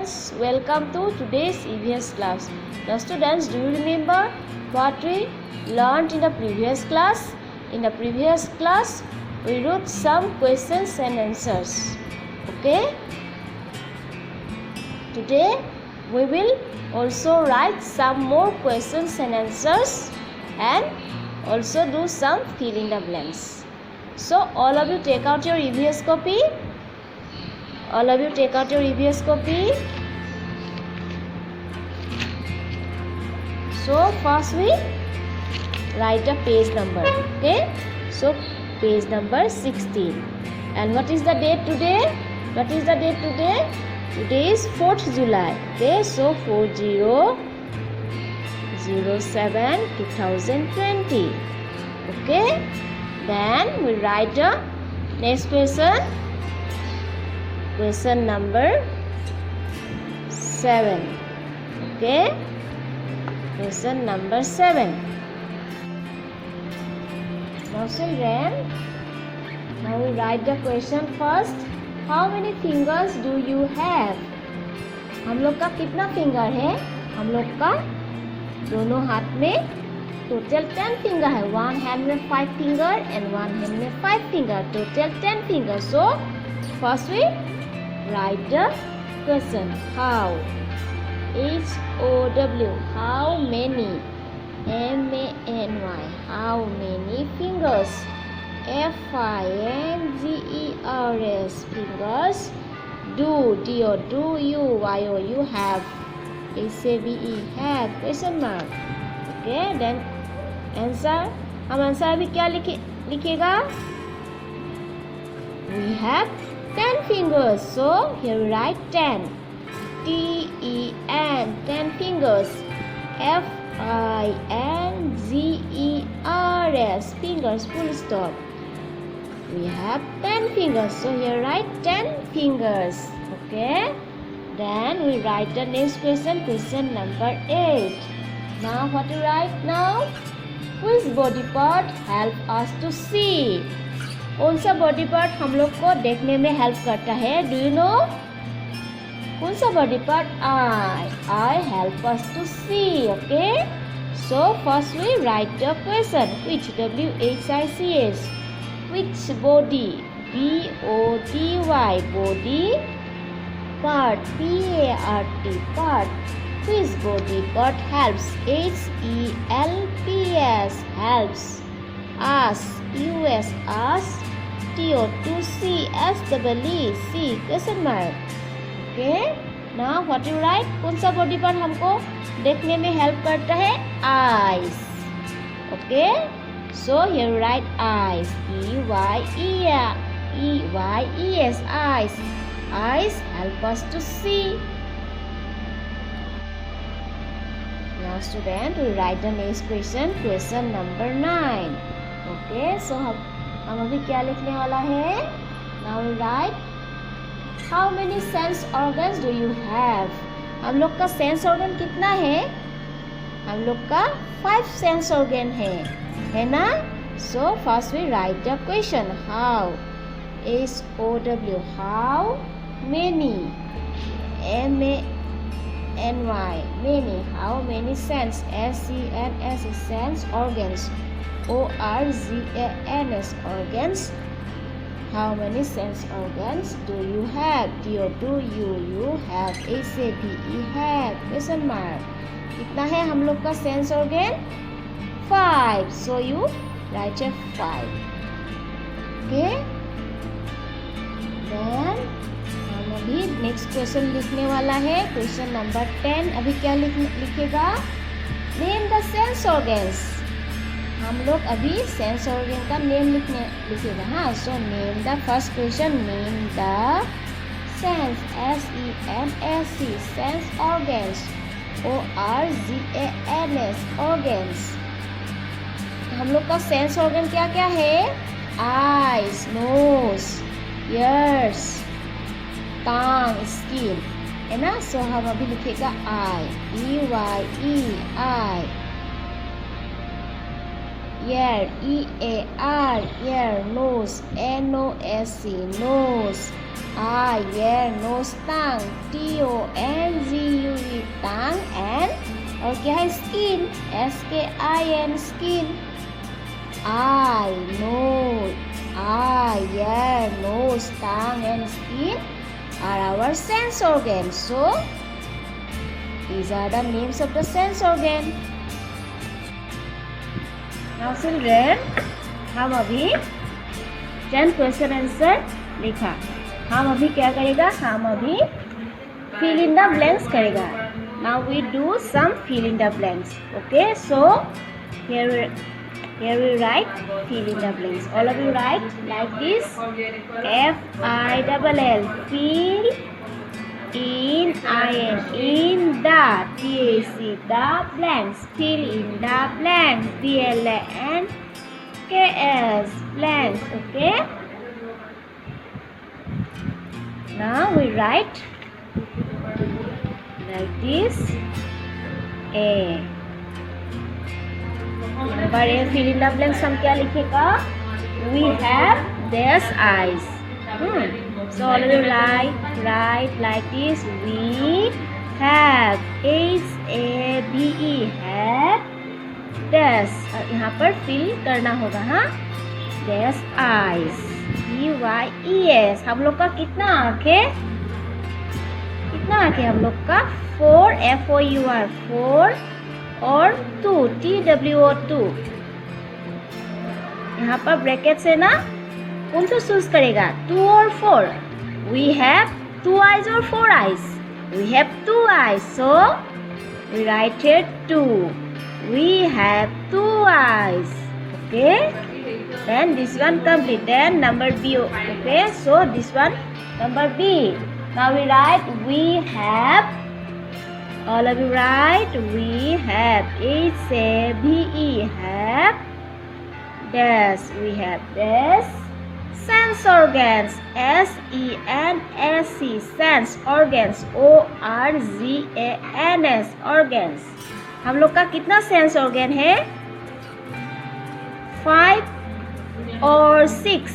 students, welcome to today's EVS class. Now students, do you remember what we learned in the previous class? In the previous class, we wrote some questions and answers. Okay? Today, we will also write some more questions and answers and also do some fill in the blanks. So all of you take out your EVS copy. All of you take out your EVS copy. So first we write a page number. Okay. So page number 16. And what is the date today? What is the date today? Today is 4th July. Okay. So 40/07/2020. Okay. Then we write the next question. Question number 7. Okay. Question number 7. Now children, now we write the question first. How many fingers do you have? हम लोग का कितना finger है? हम लोग का दोनों हाथ में टोटल 10 फिंगर है. वन हैंड में 5 फिंगर एंड वन हैंड में 5 finger. Total 10 finger. So first we write the question. How? H-O-W. How many? M-A-N-Y. How many fingers? F-I-N-G-E-R-S. Fingers. Do. D-O. Do you. Y-O-U. Have. A-C-B-E. Have. Question mark. Okay. Then answer. हम answer अभी क्या लिखेगा? We have 10 fingers. So here we write 10. T-E-N. 10 fingers. F-I-N-G-E-R-S. Fingers. Full stop. We have 10 fingers. So here write 10 fingers. Okay. Then we write the next question. Question number 8. Now what to write now? Which body part help us to see? कौन सा body part हम लोग को देखने में help करता है? Do you know? कौन सा body part? Eye help us to see. Okay. So first we write the question. Which W-H-I-C-H. Which body? B-O-D-Y. Body part. P-A-R-T. Part. Which body part helps? H-E-L-P-S. Helps us. U-S. us. T-O-2-C-S-E-E. C. Question mark. Okay. Now what you write? कौन सा body part हमको देखने में help करता है? Eyes. Okay. So here you write eyes. E-Y-E-S. Eyes. Eyes help us to see. Now student, we write the next question. Question number 9. Okay. So हम अभी क्या लिखने वाला है? Now we write. How many sense organs do you have? हम लोग का sense organ कितना है? हम लोग का 5 सेंस ऑर्गन है ना? So first we write the question. How? S-O-W. How many? M-A-N-Y. Many. How many sense? S-E-N-S. Sense organs. O-R-G-A-N-S. Organs. How many sense organs do you have? Do you have? A-C-B-E. Have. Question mark. कितना है हम लोग का sense organ? 5. So you write a 5. Okay. Then हम अभी next question लिखने वाला है. Question number 10. अभी क्या लिखेगा? Name the sense organs. हम लोग अभी सेंस ऑर्गन का नेम लिखेगा. हाँ. So name the first question. Name the sense. S-E-N-S-E. Sense organs. O-R-G-A-N-S. Organs. हम लोग का सेंस ऑर्गन क्या क्या है? आईज, नोज, ईयर्स, टंग, स्किन, है ना? सो हम अभी लिखेगा आई. E-Y-E. I. ear, E-A-R, ear, nose, N-O-S-E, nose, eye, ear, nose, tongue, T-O-N-G-U-E, tongue, and और क्या है skin, S-K-I-N, skin, eye, nose, eye, ear, nose, tongue, and skin are our sense organs. So these are the names of the sense organ. Now children, हम अभी 10 question answer लिखा. हम अभी क्या करेगा, हम अभी fill in the blanks करेगा. Now we do some fill in the blanks. Okay, so here we write fill in the blanks. All of you write like this. F-I-L-L, fill in in the T-A-C, the blanks, fill in the blanks, B-L-A-N-K-S, blanks. Okay, now we write like this. A, number A, fill in the blanks हम क्या लिखेगा, we have their eyes. So all of you write like this. We have, H-A-V-E, have this. यहाँ पर fill करना होगा. हाँ, their eyes, E-Y-E-S. हम लोग का कितना आँख है, कितना आँख है हम लोग का, 4, F-O-U-R, 4 और 2, T-W-O-2. यहाँ पर ब्रैकेट से ना कौन सा चूज करेगा, 2 और 4. We have 2 eyes or 4 eyes? We have 2 eyes, so we write here 2. We have 2 eyes. Okay, then this one complete. Then number B. Okay, so this one number B. Now we write we have. All of you write we have. H-A-V-E, have this. We have this. Sense organs, S-E-N-S-E, sense organs, O-R-G-A-N-S, organs. हम लोग का कितना sense organ है, 5 और 6.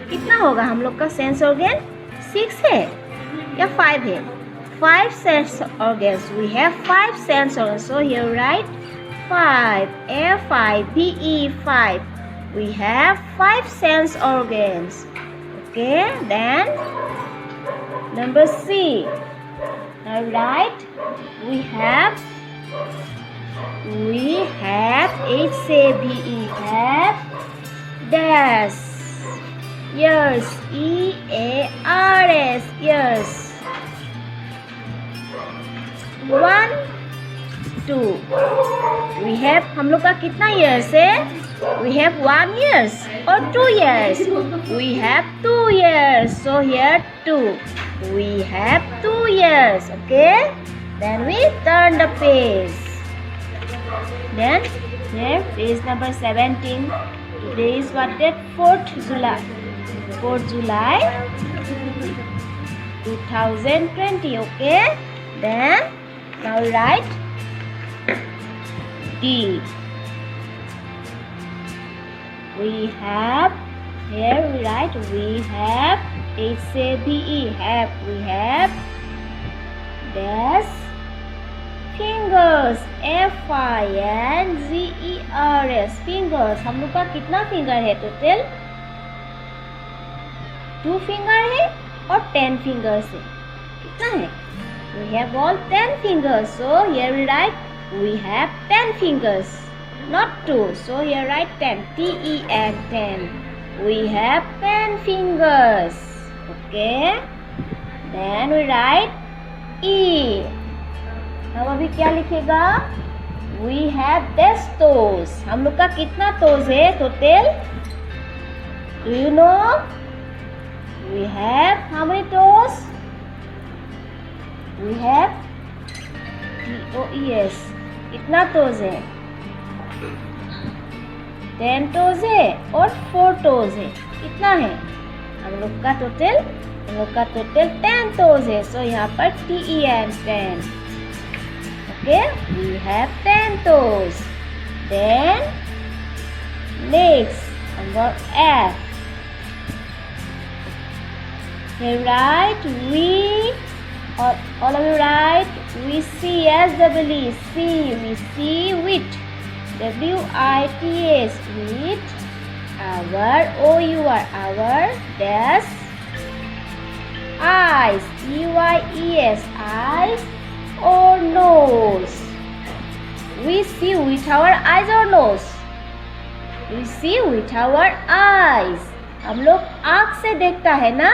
कितना होगा हम लोग का सेंस ऑर्गन, 6 है या 5 है, 5 sense organs. We have 5 sense organs. So here write 5, F-I-V-E, 5. We have 5 sense organs. Okay, then number C. Now write we have H-A-V-E, have dash, ears, E-A-R-S, ears, 1, 2. We have, हम लोग का कितना years है, we have 1 years or 2 years. We have 2 years, so here 2. We have 2 years. Okay, then we turn the page. Then here page number 17. Today is what date, 4th July 2020. Okay, then now write D. We have, here we write we have, H-A-V-E, have, we have dash, fingers, F-I-N-G-E-R-S, fingers. हम लोग का कितना finger है total, 2 finger है और 10 fingers है. कितना है, we have all 10 fingers. So here we write we have 10 fingers, not 2. So here write 10, T-E-N, 10. We have 10 fingers. Okay, then we write E. अब अभी क्या लिखेगा, we have this toes. हम लोग का कितना toes है total, do you know? We have how many toes? We have T-O-E-S. कितना toes है, 10 toes है और 4 toes है. कितना है हम लोग का टोटल, हम लोग का टोटल 10 toes है. सो यहाँ पर T-E-N, 10. Okay, we have 10 toes. Then Next, number F. Here write we. All of you write we see as W see. We see wit. WITS wit. Our OUR our dash. Eyes EYES eyes or nose. We see with our eyes or nose. We see with our eyes. हम लोग आँख से देखता है ना,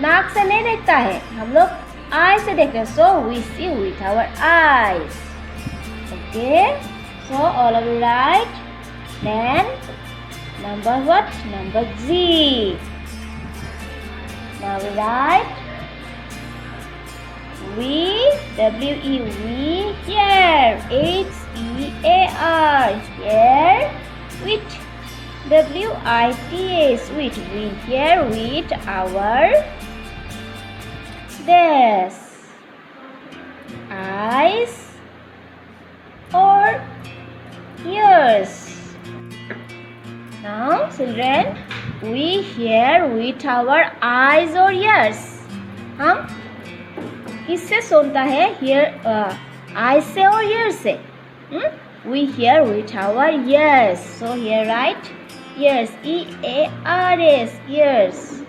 नाक से नहीं देखता है, हम लोग आई से देखते हैं. So we see with our eyes. Okay. So all of you write. Then number what? Number G. Now we write we we hear HEAR hear with WITS with we hear with our dash eyes or ears. Now children, we hear with our eyes or ears. हम किससे सुनता है? Hear eyes से और ears से. We hear with our ears. So here write ears EARS ears.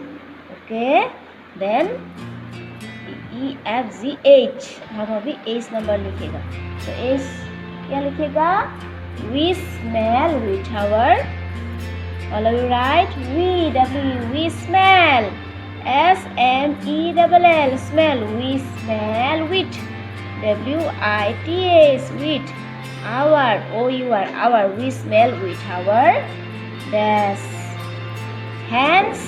Okay. Then EFGH हम अभी H number लिखेगा. So H क्या लिखेगा? We smell with our. All of you write we smell SMELL smell. We smell with WITS with our OUR our. We smell with our dash hands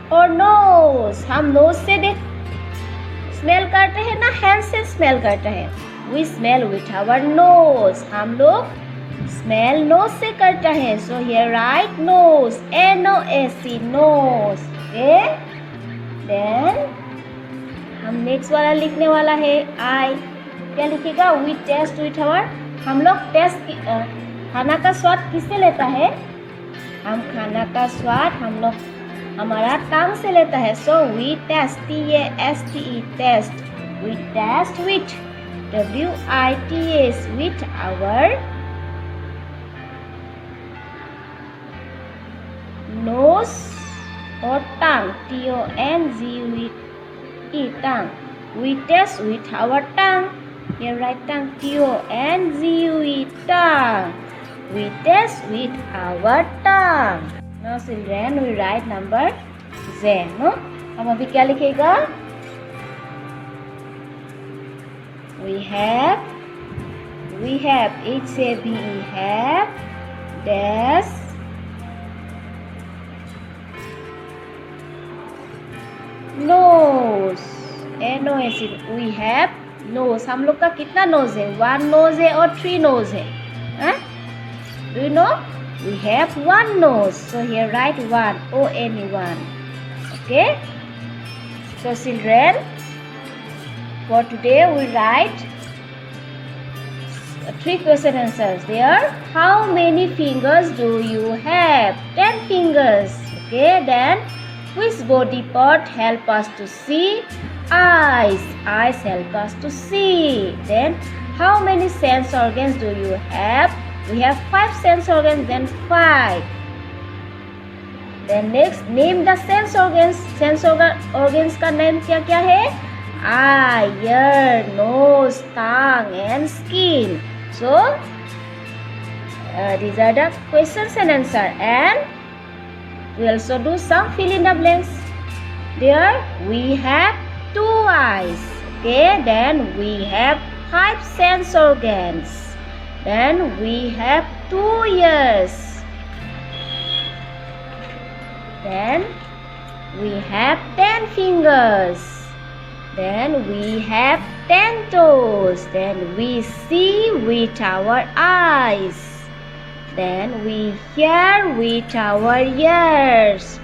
और nose. हम nose से देख smell करते हैं ना, hand से स्मेल करते हैं. We smell with our nose. हम लोग स्मेल नोज से करता है. So here write nose NOSE nose. Okay. Then हम नेक्स्ट वाला लिखने वाला है आई. क्या लिखेगा? We taste with our. हम लोग टेस्ट खाना का स्वाद किससे लेता है? हम खाना का स्वाद हम लोग हमारा टांग से लेता है. So we taste TASTE taste. We taste with WITS with our nose or tongue. TONGUE tongue. We taste with our tongue. Here write tongue TONGUE tongue. We taste with our tongue. Now children we write number Z. No? हम अभी क्या लिखेगा? We have HAVE have dash nose NOSE. We have nose. हम लोग का कितना knows है? 1 knows है और 3 नोज है. Do you know? We have 1 nose. So here write 1 ONE. Okay. So children, for today we write 3 question answers. There, how many fingers do you have? 10 fingers. Okay. Then which body part help us to see? Eyes help us to see. Then how many sense organs do you have? We have 5 sense organs. Then 5. Then next, name the sense organs. Sense organs का name क्या क्या है? Eye, ear, nose, tongue and skin. So these are the questions and answer. And we also do some fill in the blanks. There we have 2 eyes. Okay. Then we have 5 sense organs. Then we have 2 ears. Then we have 10 fingers. Then we have 10 toes. Then we see with our eyes. Then we hear with our ears.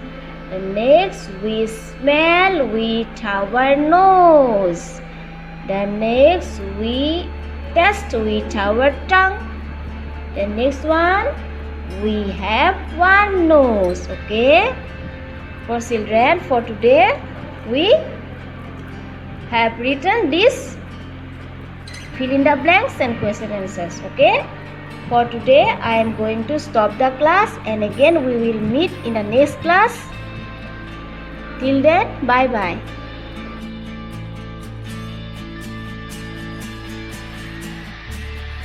And next we smell with our nose. Then next we taste with our tongue. Then next one, we have one nose. Okay. For children, for today, we have written this fill in the blanks and question answers. Okay. For today, I am going to stop the class, and again we will meet in the next class. Till then, bye bye.